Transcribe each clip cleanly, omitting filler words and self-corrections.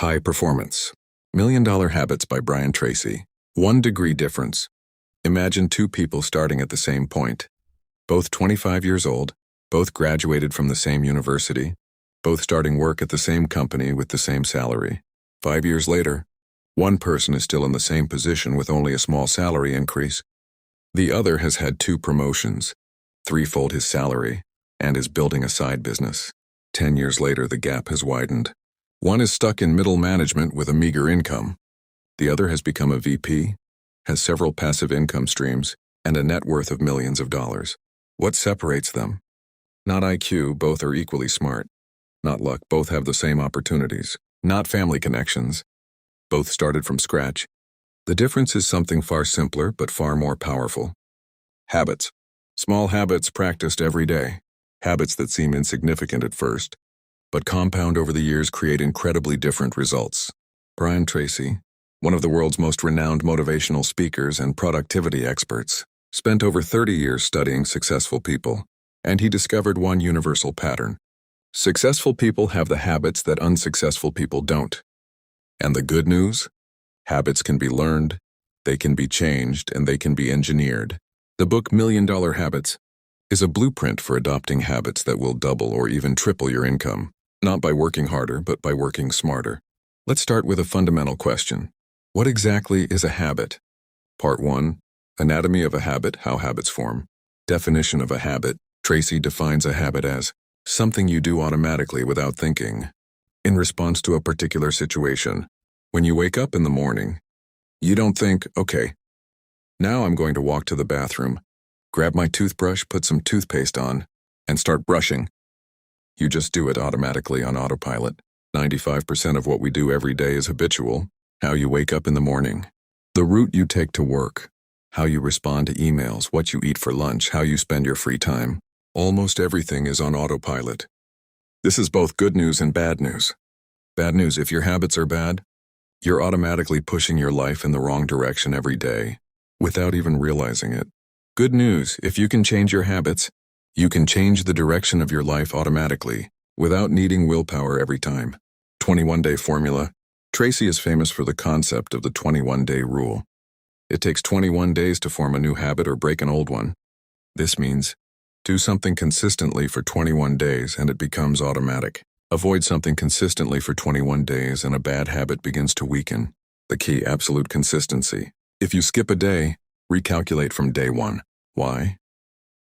High Performance. $1,000,000 Habits by Brian Tracy. 1-degree difference. Imagine two people starting at the same point. Both 25 years old, both graduated from the same university, both starting work at the same company with the same salary. 5 years later, one person is still in the same position with only a small salary increase. The other has had 2 promotions, threefold his salary, and is building a side business. 10 years later, the gap has widened. One is stuck in middle management with a meager income. The other has become a VP, has several passive income streams, and a net worth of millions of dollars. What separates them? Not IQ, both are equally smart. Not luck, both have the same opportunities. Not family connections, both started from scratch. The difference is something far simpler but far more powerful. Habits. Small habits practiced every day. Habits that seem insignificant at first, but compound over the years create incredibly different results. Brian Tracy, one of the world's most renowned motivational speakers and productivity experts, spent over 30 years studying successful people, and he discovered one universal pattern. Successful people have the habits that unsuccessful people don't. And the good news? Habits can be learned, they can be changed, and they can be engineered. The book $1,000,000 Habits is a blueprint for adopting habits that will double or even triple your income, not by working harder, but by working smarter. Let's start with a fundamental question. What exactly is a habit? Part 1. Anatomy of a habit, how habits form. Definition of a habit. Tracy defines a habit as something you do automatically without thinking, in response to a particular situation. When you wake up in the morning, you don't think, okay, now I'm going to walk to the bathroom, grab my toothbrush, put some toothpaste on, and start brushing. You just do it automatically on autopilot. 95% of what we do every day is habitual. How you wake up in the morning, the route you take to work, how you respond to emails, what you eat for lunch, how you spend your free time. Almost everything is on autopilot. This is both good news and bad news. Bad news, if your habits are bad, you're automatically pushing your life in the wrong direction every day, without even realizing it. Good news, if you can change your habits, you can change the direction of your life automatically, without needing willpower every time. 21-day formula. Tracy is famous for the concept of the 21-day rule. It takes 21 days to form a new habit or break an old one. This means, do something consistently for 21 days and it becomes automatic. Avoid something consistently for 21 days and a bad habit begins to weaken. The key, absolute consistency. If you skip a day, recalculate from day 1. Why?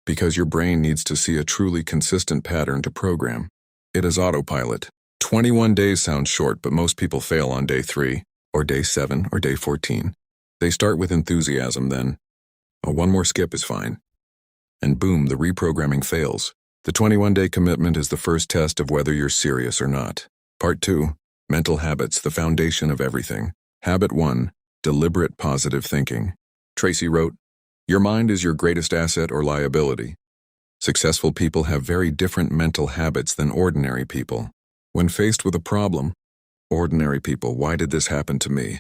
Because your brain needs to see a truly consistent pattern to program. It is autopilot. 21 days sounds short, but most people fail on day 3, or day 7, or day 14. They start with enthusiasm, then, oh, one more skip is fine. And boom, the reprogramming fails. The 21-day commitment is the first test of whether you're serious or not. Part 2. Mental habits, the foundation of everything. Habit 1. Deliberate positive thinking. Tracy wrote, "Your mind is your greatest asset or liability." Successful people have very different mental habits than ordinary people. When faced with a problem, ordinary people, why did this happen to me?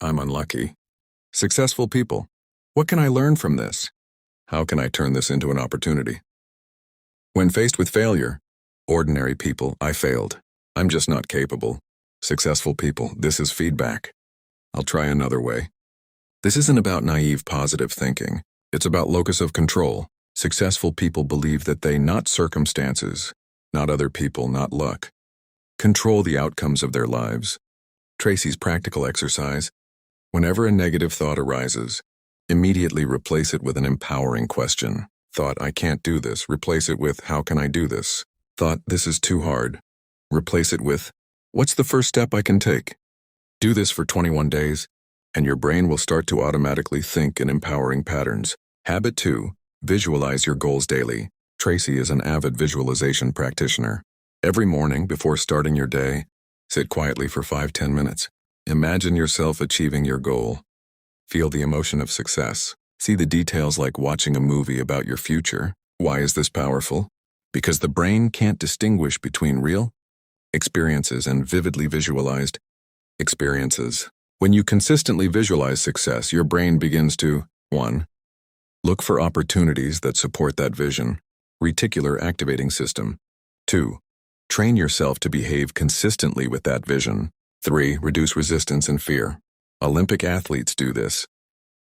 I'm unlucky. Successful people, what can I learn from this? How can I turn this into an opportunity? When faced with failure, ordinary people, I failed. I'm just not capable. Successful people, this is feedback. I'll try another way. This isn't about naive positive thinking. It's about locus of control. Successful people believe that they, not circumstances, not other people, not luck, control the outcomes of their lives. Tracy's practical exercise. Whenever a negative thought arises, immediately replace it with an empowering question. Thought, I can't do this. Replace it with, how can I do this? Thought, this is too hard. Replace it with, what's the first step I can take? Do this for 21 days, and your brain will start to automatically think in empowering patterns. Habit 2. Visualize your goals daily. Tracy is an avid visualization practitioner. Every morning before starting your day, sit quietly for 5-10 minutes. Imagine yourself achieving your goal. Feel the emotion of success. See the details like watching a movie about your future. Why is this powerful? Because the brain can't distinguish between real experiences and vividly visualized experiences. When you consistently visualize success, your brain begins to 1. Look for opportunities that support that vision. Reticular activating system. 2. Train yourself to behave consistently with that vision. 3. Reduce resistance and fear. Olympic athletes do this.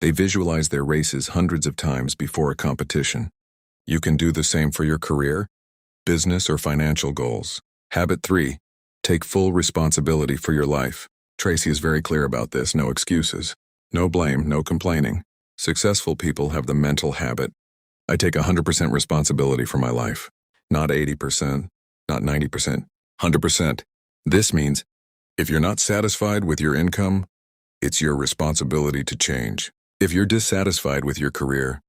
They visualize their races hundreds of times before a competition. You can do the same for your career, business, or financial goals. Habit 3. Take full responsibility for your life. Tracy is very clear about this. No excuses. No blame, no complaining. Successful people have the mental habit. I take 100% responsibility for my life. Not 80%, not 90%, 100%. This means if you're not satisfied with your income, it's your responsibility to change. If you're dissatisfied with your career,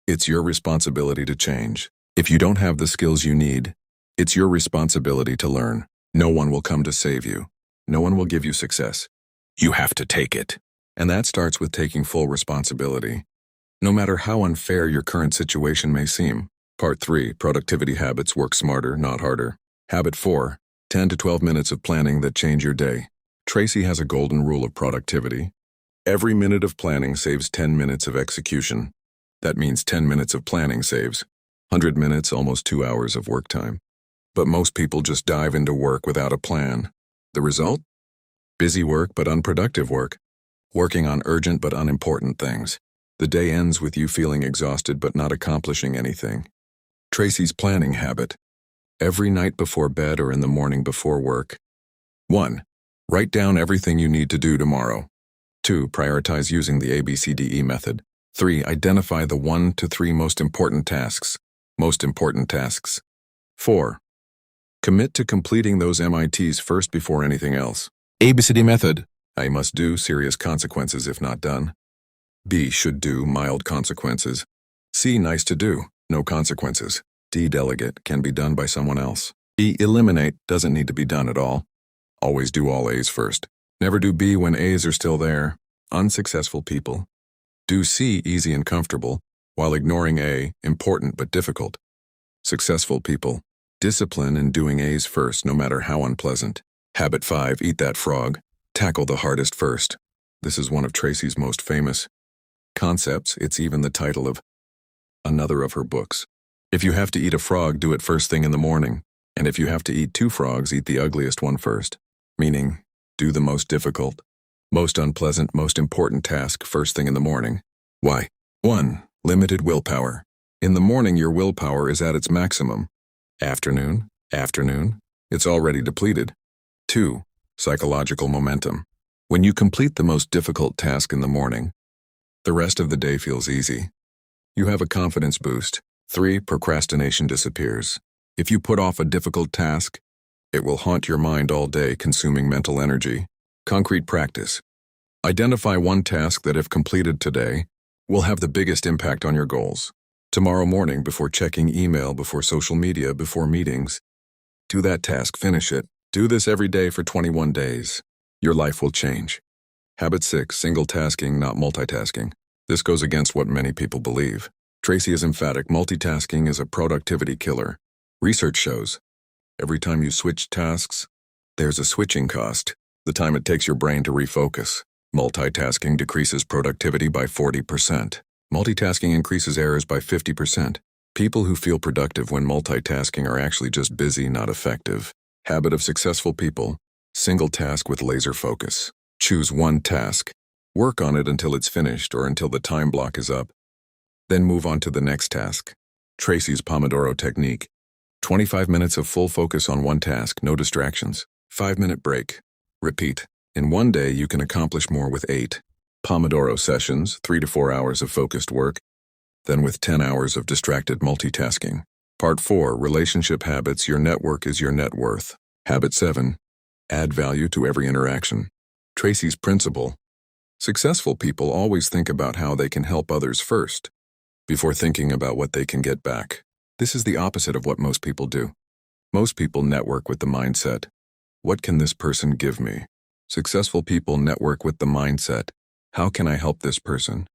it's your responsibility to change. If you don't have the skills you need, it's your responsibility to learn. No one will come to save you. No one will give you success. You have to take it. And that starts with taking full responsibility. No matter how unfair your current situation may seem. Part 3, productivity habits work smarter, not harder. Habit 4, 10 to 12 minutes of planning that change your day. Tracy has a golden rule of productivity. Every minute of planning saves 10 minutes of execution. That means 10 minutes of planning saves 100 minutes, almost 2 hours of work time. But most people just dive into work without a plan. The result? Busy work but unproductive work. Working on urgent but unimportant things. The day ends with you feeling exhausted but not accomplishing anything. Tracy's planning habit. Every night before bed or in the morning before work. 1. Write down everything you need to do tomorrow. 2. Prioritize using the ABCDE method. 3. Identify the 1 to 3 most important tasks. Most important tasks. 4. Commit to completing those MITs first before anything else. ABCD method. I must do, serious consequences if not done. B. Should do, mild consequences. C. Nice to do, no consequences. D. Delegate, can be done by someone else. E. Eliminate, doesn't need to be done at all. Always do all A's first. Never do B when A's are still there. Unsuccessful people. Do C, easy and comfortable, while ignoring A, important but difficult. Successful people. Discipline in doing A's first, no matter how unpleasant. Habit 5, eat that frog. Tackle the hardest first. This is one of Tracy's most famous concepts. It's even the title of another of her books. If you have to eat a frog, do it first thing in the morning. And if you have to eat 2 frogs, eat the ugliest one first. Meaning, do the most difficult, most unpleasant, most important task first thing in the morning. Why? 1. Limited willpower. In the morning, your willpower is at its maximum. Afternoon, it's already depleted. 2. Psychological momentum. When you complete the most difficult task in the morning, the rest of the day feels easy. You have a confidence boost. 3. Procrastination disappears. If you put off a difficult task, it will haunt your mind all day, consuming mental energy. Concrete practice. Identify one task that, if completed today, will have the biggest impact on your goals. Tomorrow morning, before checking email, before social media, before meetings, do that task, finish it. Do this every day for 21 days. Your life will change. Habit 6, single tasking, not multitasking. This goes against what many people believe. Tracy is emphatic. Multitasking is a productivity killer. Research shows every time you switch tasks, there's a switching cost, the time it takes your brain to refocus. Multitasking decreases productivity by 40%. Multitasking increases errors by 50%. People who feel productive when multitasking are actually just busy, not effective. Habit of successful people. Single task with laser focus. Choose one task. Work on it until it's finished or until the time block is up. Then move on to the next task. Tracy's Pomodoro technique. 25 minutes of full focus on one task, no distractions. 5-minute break. Repeat. In one day, you can accomplish more with 8 Pomodoro sessions, 3 to 4 hours of focused work, than with 10 hours of distracted multitasking. Part 4, Relationship Habits. Your network is your net worth. Habit 7, add value to every interaction. Tracy's principle. Successful people always think about how they can help others first, before thinking about what they can get back. This is the opposite of what most people do. Most people network with the mindset, what can this person give me? Successful people network with the mindset, how can I help this person?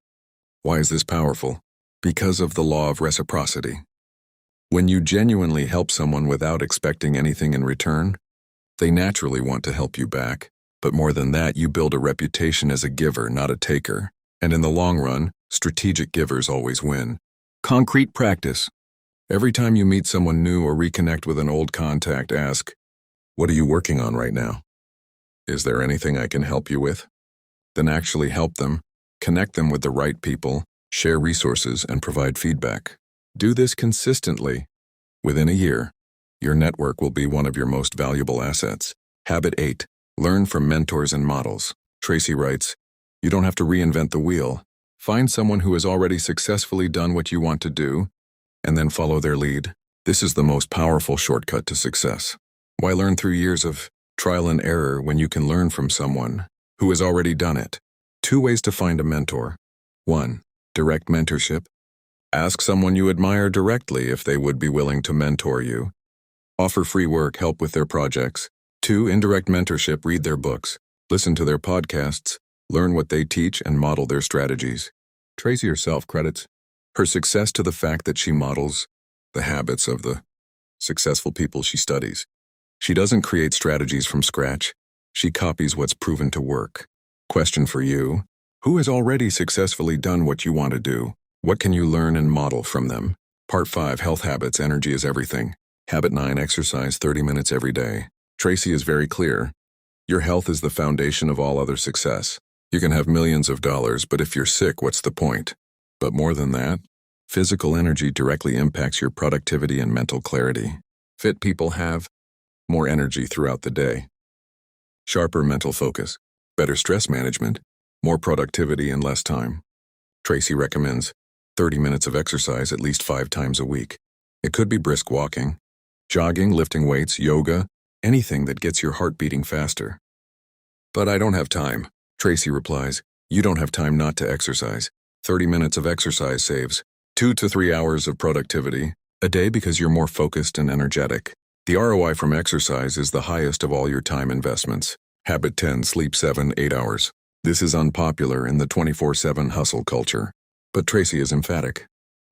Why is this powerful? Because of the law of reciprocity. When you genuinely help someone without expecting anything in return, they naturally want to help you back. But more than that, you build a reputation as a giver, not a taker. And in the long run, strategic givers always win. Concrete practice. Every time you meet someone new or reconnect with an old contact, ask, what are you working on right now? Is there anything I can help you with? Then actually help them, connect them with the right people, share resources, and provide feedback. Do this consistently. Within a year, your network will be one of your most valuable assets. Habit 8. Learn from mentors and models. Tracy writes, "You don't have to reinvent the wheel. Find someone who has already successfully done what you want to do, and then follow their lead. This is the most powerful shortcut to success. Why learn through years of trial and error when you can learn from someone who has already done it?" 2 ways to find a mentor. 1. Direct mentorship. Ask someone you admire directly if they would be willing to mentor you. Offer free work, help with their projects. 2. Indirect mentorship. Read their books, listen to their podcasts, learn what they teach, and model their strategies. Tracy herself credits her success to the fact that she models the habits of the successful people she studies. She doesn't create strategies from scratch. She copies what's proven to work. Question for you: who has already successfully done what you want to do? What can you learn and model from them? Part 5. Health habits. Energy is everything. Habit 9. Exercise 30 minutes every day. Tracy is very clear. Your health is the foundation of all other success. You can have millions of dollars, but if you're sick, what's the point? But more than that, physical energy directly impacts your productivity and mental clarity. Fit people have more energy throughout the day, sharper mental focus, better stress management, more productivity, and less time. Tracy recommends 30 minutes of exercise at least 5 times a week. It could be brisk walking, jogging, lifting weights, yoga, anything that gets your heart beating faster. But I don't have time, Tracy replies. You don't have time not to exercise. 30 minutes of exercise saves 2 to 3 hours of productivity a day because you're more focused and energetic. The ROI from exercise is the highest of all your time investments. Habit 10. Sleep 7-8 hours. This is unpopular in the 24/7 hustle culture, but Tracy is emphatic.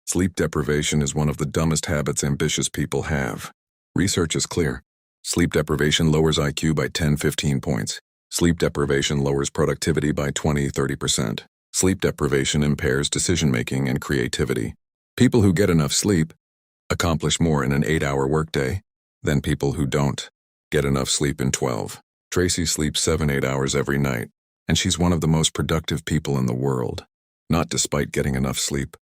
Sleep deprivation is one of the dumbest habits ambitious people have. Research is clear. Sleep deprivation lowers IQ by 10-15 points. Sleep deprivation lowers productivity by 20-30%. Sleep deprivation impairs decision-making and creativity. People who get enough sleep accomplish more in an 8-hour workday than people who don't get enough sleep in 12. Tracy sleeps 7-8 hours every night, and she's one of the most productive people in the world. Not despite getting enough sleep,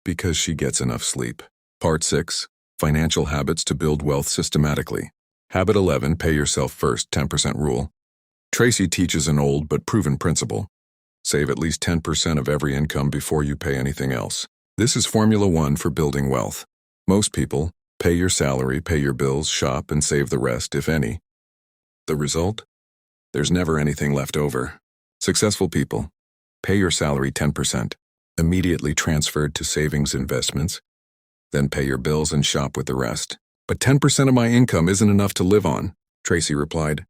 because she gets enough sleep. Part 6. Financial habits to build wealth systematically. Habit 11. Pay yourself first. 10% rule. Tracy teaches an old but proven principle. Save at least 10% of every income before you pay anything else. This is Formula 1 for building wealth. Most people pay your salary, pay your bills, shop, and save the rest, if any. The result? There's never anything left over. Successful people pay your salary 10%, immediately transferred to savings investments, then pay your bills and shop with the rest. But 10% of my income isn't enough to live on, Tracy replied.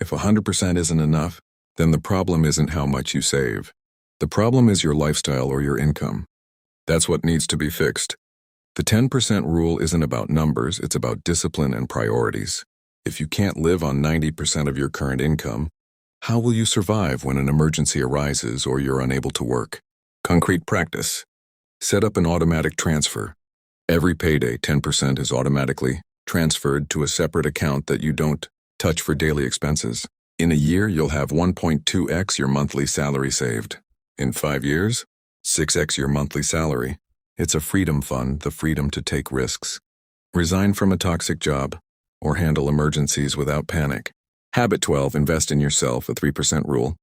If 100% isn't enough, then the problem isn't how much you save. The problem is your lifestyle or your income. That's what needs to be fixed. The 10% rule isn't about numbers, it's about discipline and priorities. If you can't live on 90% of your current income, how will you survive when an emergency arises or you're unable to work? Concrete practice. Set up an automatic transfer. Every payday, 10% is automatically transferred to a separate account that you don't touch for daily expenses. In a year, you'll have 1.2x your monthly salary saved. In 5 years, 6x your monthly salary. It's a freedom fund, the freedom to take risks. Resign from a toxic job or handle emergencies without panic. Habit 12. Invest in yourself, a 3% rule.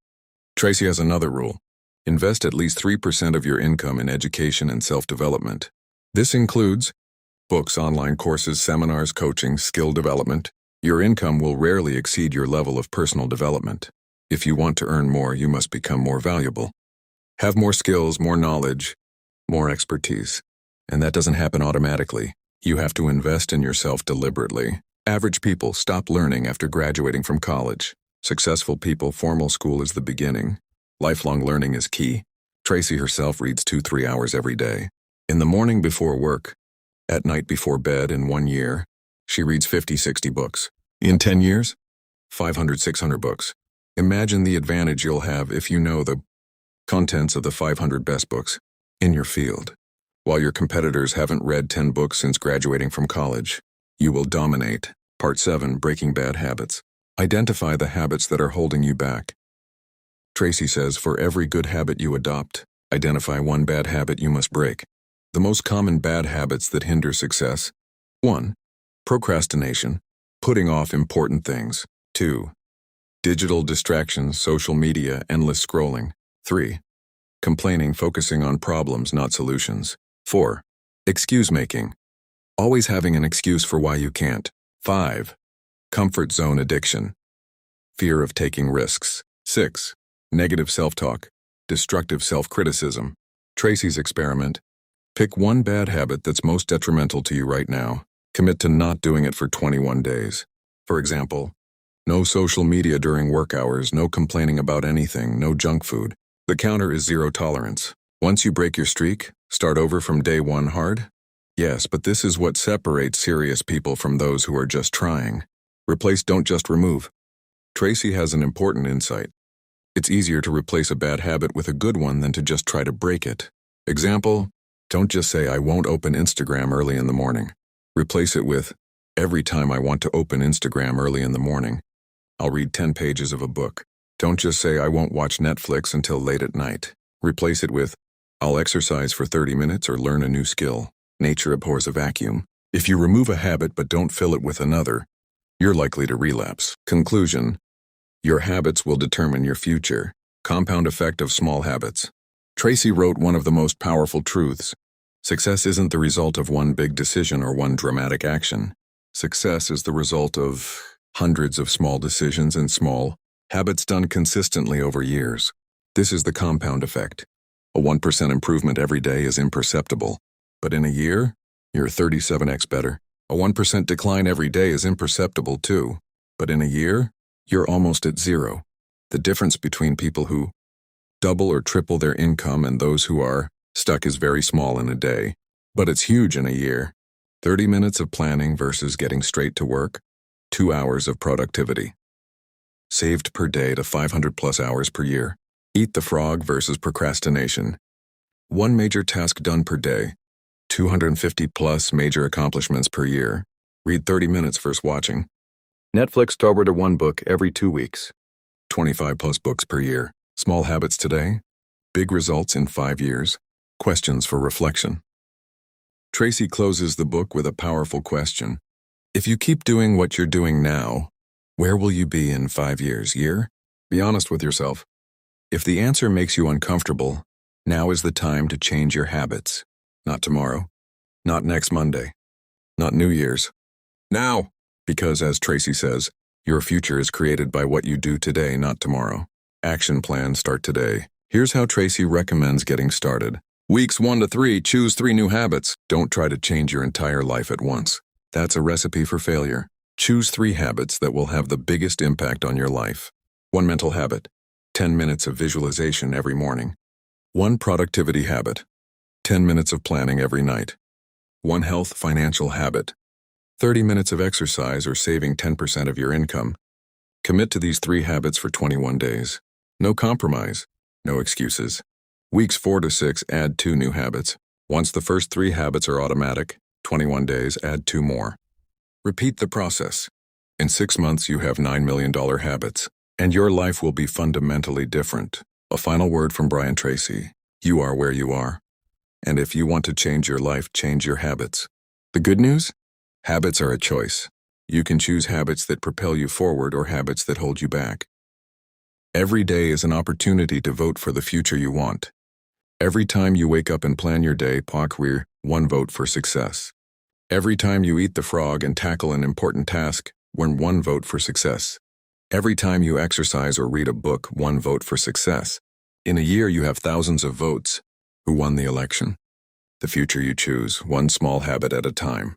Tracy has another rule. Invest at least 3% of your income in education and self-development. This includes books, online courses, seminars, coaching, skill development. Your income will rarely exceed your level of personal development. If you want to earn more, you must become more valuable. Have more skills, more knowledge, more expertise. And that doesn't happen automatically. You have to invest in yourself deliberately. Average people stop learning after graduating from college. Successful people, formal school is the beginning. Lifelong learning is key. Tracy herself reads 2-3 hours every day. In the morning before work, at night before bed. In 1 year, she reads 50-60 books. In 10 years, 500-600 books. Imagine the advantage you'll have if you know the contents of the 500 best books in your field. While your competitors haven't read 10 books since graduating from college, you will dominate. Part 7. Breaking bad habits. Identify the habits that are holding you back. Tracy says for every good habit you adopt, identify one bad habit you must break. The most common bad habits that hinder success: 1. Procrastination, putting off important things. 2. Digital distractions, social media, endless scrolling. 3. Complaining, focusing on problems, not solutions. 4. Excuse making, always having an excuse for why you can't. 5. Comfort zone addiction, fear of taking risks. 6. Negative self-talk, destructive self-criticism. Tracy's experiment: pick one bad habit that's most detrimental to you right now. Commit to not doing it for 21 days. For example, no social media during work hours, no complaining about anything, no junk food. The counter is zero tolerance. Once you break your streak, start over from day one hard? Yes, but this is what separates serious people from those who are just trying. Replace, don't just remove. Tracy has an important insight. It's easier to replace a bad habit with a good one than to just try to break it. Example, don't just say, I won't open Instagram early in the morning. Replace it with, every time I want to open Instagram early in the morning, I'll read 10 pages of a book. Don't just say, I won't watch Netflix until late at night. Replace it with, I'll exercise for 30 minutes or learn a new skill. Nature abhors a vacuum. If you remove a habit but don't fill it with another, you're likely to relapse. Conclusion: your habits will determine your future. Compound effect of small habits. Tracy wrote one of the most powerful truths. Success isn't the result of one big decision or one dramatic action. Success is the result of hundreds of small decisions and small habits done consistently over years. This is the compound effect. A 1% improvement every day is imperceptible, but in a year, you're 37x better. A 1% decline every day is imperceptible too, but in a year, you're almost at zero. The difference between people who double or triple their income and those who are stuck is very small in a day, but it's huge in a year. 30 minutes of planning versus getting straight to work, 2 hours of productivity. Saved per day to 500 plus hours per year. Eat the frog versus procrastination. One major task done per day, 250 plus major accomplishments per year. Read 30 minutes versus watching. Netflix to one book every 2 weeks. 25 plus books per year. Small habits today, big results in 5 years. Questions for reflection. Tracy closes the book with a powerful question. If you keep doing what you're doing now, where will you be in 5 years, year? Be honest with yourself. If the answer makes you uncomfortable, now is the time to change your habits. Not tomorrow, not next Monday, not New Year's. Now! Because as Tracy says, your future is created by what you do today, not tomorrow. Action plans start today. Here's how Tracy recommends getting started. Weeks 1 to 3, choose 3 new habits. Don't try to change your entire life at once. That's a recipe for failure. Choose 3 habits that will have the biggest impact on your life. 1 mental habit, 10 minutes of visualization every morning. 1 productivity habit, 10 minutes of planning every night. 1 health financial habit, 30 minutes of exercise or saving 10% of your income. Commit to these 3 habits for 21 days. No compromise, no excuses. Weeks 4 to 6, add 2 new habits. Once the first 3 habits are automatic, 21 days, add 2 more. Repeat the process. In 6 months, you have $9 million habits, and your life will be fundamentally different. A final word from Brian Tracy. You are where you are. And if you want to change your life, change your habits. The good news? Habits are a choice. You can choose habits that propel you forward or habits that hold you back. Every day is an opportunity to vote for the future you want. Every time you wake up and plan your day, parkour, 1 vote for success. Every time you eat the frog and tackle an important task, 1 vote for success. Every time you exercise or read a book, 1 vote for success. In a year, you have thousands of votes. Who won the election? The future you choose, 1 small habit at a time.